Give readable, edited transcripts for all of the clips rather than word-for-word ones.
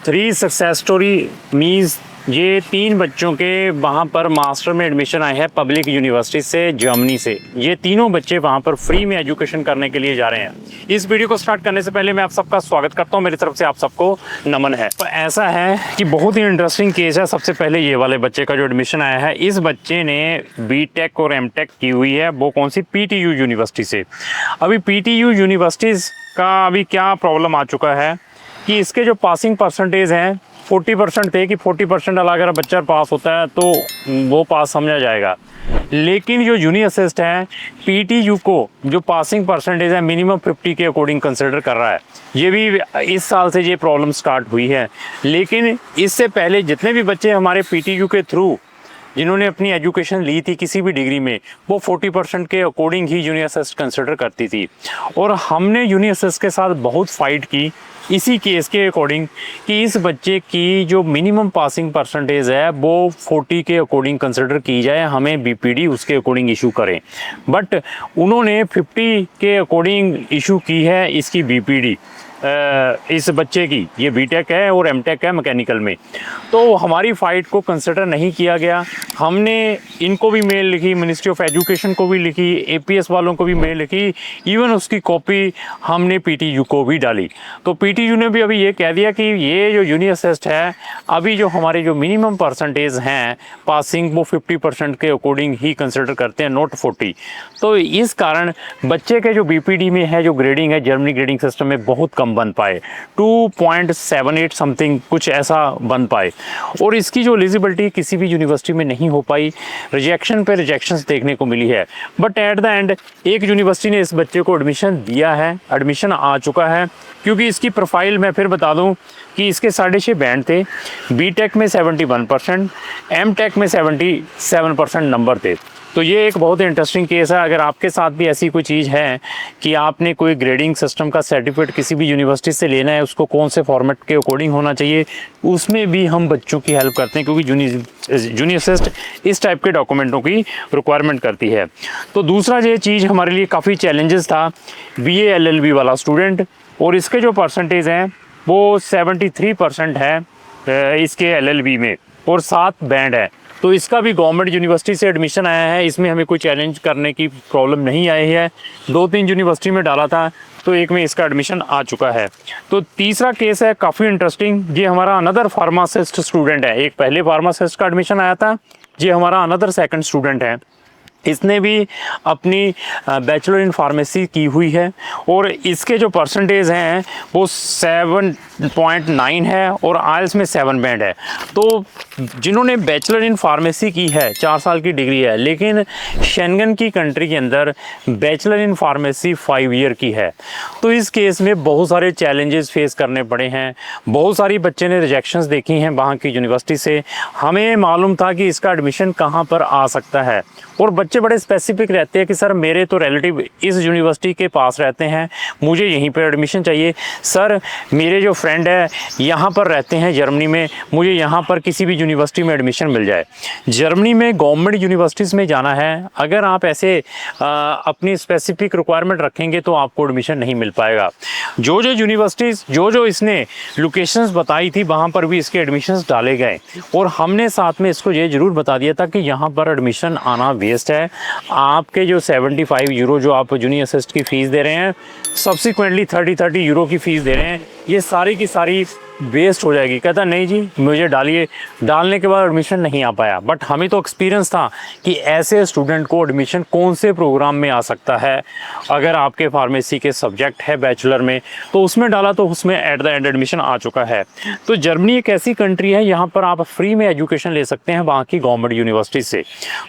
3 success story means ये 3 बच्चों के वहाँ पर मास्टर में एडमिशन आए हैं पब्लिक यूनिवर्सिटी से, जर्मनी से। ये तीनों बच्चे वहाँ पर फ्री में एजुकेशन करने के लिए जा रहे हैं। इस वीडियो को स्टार्ट करने से पहले मैं आप सबका स्वागत करता हूँ, मेरी तरफ से आप सबको नमन है। तो ऐसा है कि बहुत ही इंटरेस्टिंग केस है। सबसे पहले ये वाले बच्चे का जो एडमिशन आया है, इस बच्चे ने बीटेक और एमटेक की हुई है। वो कौन सी? पीटीयू यूनिवर्सिटी से। अभी पीटीयू यूनिवर्सिटीज़ का अभी क्या प्रॉब्लम आ चुका है कि इसके जो पासिंग परसेंटेज हैं 40% थे कि 40% अगर बच्चा पास होता है तो वो पास समझा जाएगा। लेकिन जो यूनी असिस्ट है पीटीयू को जो पासिंग परसेंटेज है मिनिमम 50 के अकॉर्डिंग कंसिडर कर रहा है। ये भी इस साल से ये प्रॉब्लम स्टार्ट हुई है। लेकिन इससे पहले जितने भी बच्चे हमारे पीटीयू के थ्रू जिन्होंने अपनी एजुकेशन ली थी किसी भी डिग्री में, वो 40% के अकॉर्डिंग ही यूनी असिस्ट कंसिडर करती थी। और हमने यूनी असिस्ट के साथ बहुत फाइट की इसी केस के अकॉर्डिंग कि इस बच्चे की जो मिनिमम पासिंग परसेंटेज है वो 40 के अकॉर्डिंग कंसिडर की जाए, हमें बीपीडी उसके अकॉर्डिंग इशू करें। बट उन्होंने 50 के अकॉर्डिंग इशू की है इसकी बीपीडी इस बच्चे की। ये बीटेक है और एमटेक है मैकेनिकल में। तो हमारी फ़ाइट को कंसिडर नहीं किया गया। हमने इनको भी मेल लिखी, मिनिस्ट्री ऑफ एजुकेशन को भी लिखी, एपीएस वालों को भी मेल लिखी, इवन उसकी कॉपी हमने पीटीयू को भी डाली। तो पीटीयू ने भी अभी ये कह दिया कि ये जो यूनी असिस्ट है, अभी जो हमारे जो मिनिमम परसेंटेज हैं पासिंग वो 50% के अकॉर्डिंग ही कंसिडर करते हैं, नॉट 40। तो इस कारण बच्चे के जो बीपीडी में है जो ग्रेडिंग है जर्मनी ग्रेडिंग सिस्टम में बहुत कम बन पाए, 2.78 समथिंग कुछ ऐसा बन पाए। और इसकी जो एलिजिबिलिटी किसी भी यूनिवर्सिटी में नहीं हो पाई, रिजेक्शन पे रिजेक्शंस देखने को मिली है। बट एट द एंड एक यूनिवर्सिटी ने इस बच्चे को एडमिशन दिया है, एडमिशन आ चुका है। क्योंकि इसकी प्रोफाइल मैं फिर बता दूं कि इसके 6.5 बैंड थे, बीटेक में 71%, एमटेक में 77% नंबर थे। तो ये एक बहुत इंटरेस्टिंग केस है। अगर आपके साथ भी ऐसी कोई चीज़ है कि आपने कोई ग्रेडिंग सिस्टम का सर्टिफिकेट किसी भी यूनिवर्सिटी से लेना है, उसको कौन से फॉर्मेट के अकॉर्डिंग होना चाहिए, उसमें भी हम बच्चों की हेल्प करते हैं। क्योंकि यूनी असिस्ट इस टाइप के डॉक्यूमेंटों की रिक्वायरमेंट करती है। तो दूसरा ये चीज़ हमारे लिए काफ़ी चैलेंजेस था, बीए एलएलबी वाला स्टूडेंट, और इसके जो परसेंटेज हैं वो 73% है इसके एलएलबी में, और 7 बैंड है। तो इसका भी गवर्नमेंट यूनिवर्सिटी से एडमिशन आया है, इसमें हमें कोई चैलेंज करने की प्रॉब्लम नहीं आई है। 2-3 यूनिवर्सिटी में डाला था तो एक में इसका एडमिशन आ चुका है। तो तीसरा केस है काफ़ी इंटरेस्टिंग। ये हमारा अनदर फार्मासिस्ट स्टूडेंट है। एक पहले फार्मासिस्ट का एडमिशन आया था, ये हमारा अनदर सेकंड स्टूडेंट है। इसने भी अपनी बैचलर इन फार्मेसी की हुई है और इसके जो परसेंटेज हैं वो 7.9 है और आइल्स में 7 बैंड है। तो जिन्होंने बैचलर इन फार्मेसी की है, 4 साल की डिग्री है, लेकिन शेंगन की कंट्री के अंदर बैचलर इन फार्मेसी 5 ईयर की है। तो इस केस में बहुत सारे चैलेंजेस फेस करने पड़े हैं। बहुत सारी बच्चे ने रिजेक्शंस देखी हैं वहाँ की यूनिवर्सिटी से। हमें मालूम था कि इसका एडमिशन कहाँ पर आ सकता है, और बच्चे बड़े स्पेसिफिक रहते हैं कि सर मेरे तो रिलेटिव इस यूनिवर्सिटी के पास रहते हैं, मुझे यहीं पर एडमिशन चाहिए। सर मेरे जो फ्रेंड है यहाँ पर रहते हैं जर्मनी में, मुझे यहाँ पर किसी भी यूनिवर्सिटी में एडमिशन मिल जाए। जर्मनी में गवर्नमेंट यूनिवर्सिटीज़ में जाना है, अगर आप ऐसे अपनी स्पेसिफिक रिक्वायरमेंट रखेंगे तो आपको एडमिशन नहीं मिल पाएगा। जो यूनिवर्सिटीज़ जो इसने लोकेशंस बताई थी वहाँ पर भी इसके एडमिशन्स डाले गए, और हमने साथ में इसको ये ज़रूर बता दिया था कि यहाँ पर एडमिशन आना वेस्ट है। आपके जो 75 यूरो जो आप यूनी असिस्ट की फ़ीस दे रहे हैं, सब्सिक्वेंटली 30 यूरो की फ़ीस दे रहे हैं, ये सारी की सारी वेस्ट हो जाएगी। कहता नहीं जी मुझे डालिए, डालने के बाद एडमिशन नहीं आ पाया। बट हमें तो एक्सपीरियंस था कि ऐसे स्टूडेंट को एडमिशन कौन से प्रोग्राम में आ सकता है। अगर आपके फार्मेसी के सब्जेक्ट है बैचलर में तो उसमें डाला, तो उसमें एट द एंड एडमिशन आ चुका है। तो जर्मनी एक ऐसी कंट्री है यहाँ पर आप फ्री में एजुकेशन ले सकते हैं वहाँ की गवर्नमेंट यूनिवर्सिटी से।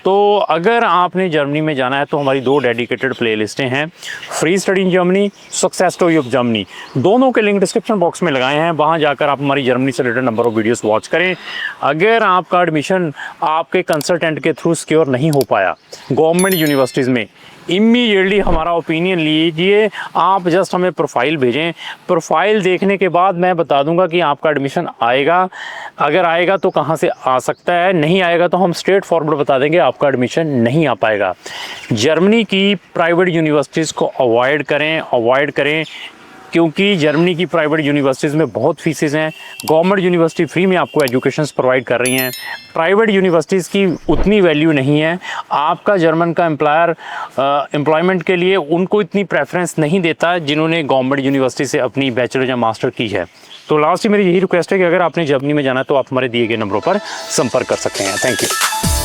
तो अगर आपने जर्मनी में जाना है तो हमारी 2 डेडिकेटेड प्ले लिस्टें हैं, free study in Germany, success story of Germany. दोनों के लिंक डिस्क्रिप्शन बॉक्स में लगाए हैं, वहाँ जाकर आप हमारी जर्मनी से related number of videos watch करें। अगर आपका एडमिशन आपके कंसल्टेंट के थ्रू सिक्योर नहीं हो पाया गवर्नमेंट यूनिवर्सिटीज़ में, इमीडिएटली हमारा ओपिनियन लीजिए। आप जस्ट हमें प्रोफाइल भेजें, प्रोफाइल देखने के बाद मैं बता दूंगा कि आपका एडमिशन आएगा। अगर आएगा तो कहाँ से आ सकता है, नहीं आएगा तो हम स्ट्रेट फॉरवर्ड बता देंगे आपका एडमिशन नहीं आ पाएगा। जर्मनी की प्राइवेट यूनिवर्सिटीज़ को अवॉइड करें। क्योंकि जर्मनी की प्राइवेट यूनिवर्सिटीज़ में बहुत फीसेस हैं। गवर्नमेंट यूनिवर्सिटी फ्री में आपको एजुकेशन प्रोवाइड कर रही हैं। प्राइवेट यूनिवर्सिटीज़ की उतनी वैल्यू नहीं है। आपका जर्मन का एम्प्लॉयर एम्प्लॉयमेंट के लिए उनको इतनी प्रेफरेंस नहीं देता जिन्होंने गवर्नमेंट यूनिवर्सिटी से अपनी बैचलर या मास्टर की है। तो लास्ट ही मेरी यही रिक्वेस्ट है कि अगर आपने जर्मनी में जाना है तो आप हमारे दिए गए नंबरों पर संपर्क कर सकते हैं। Thank you.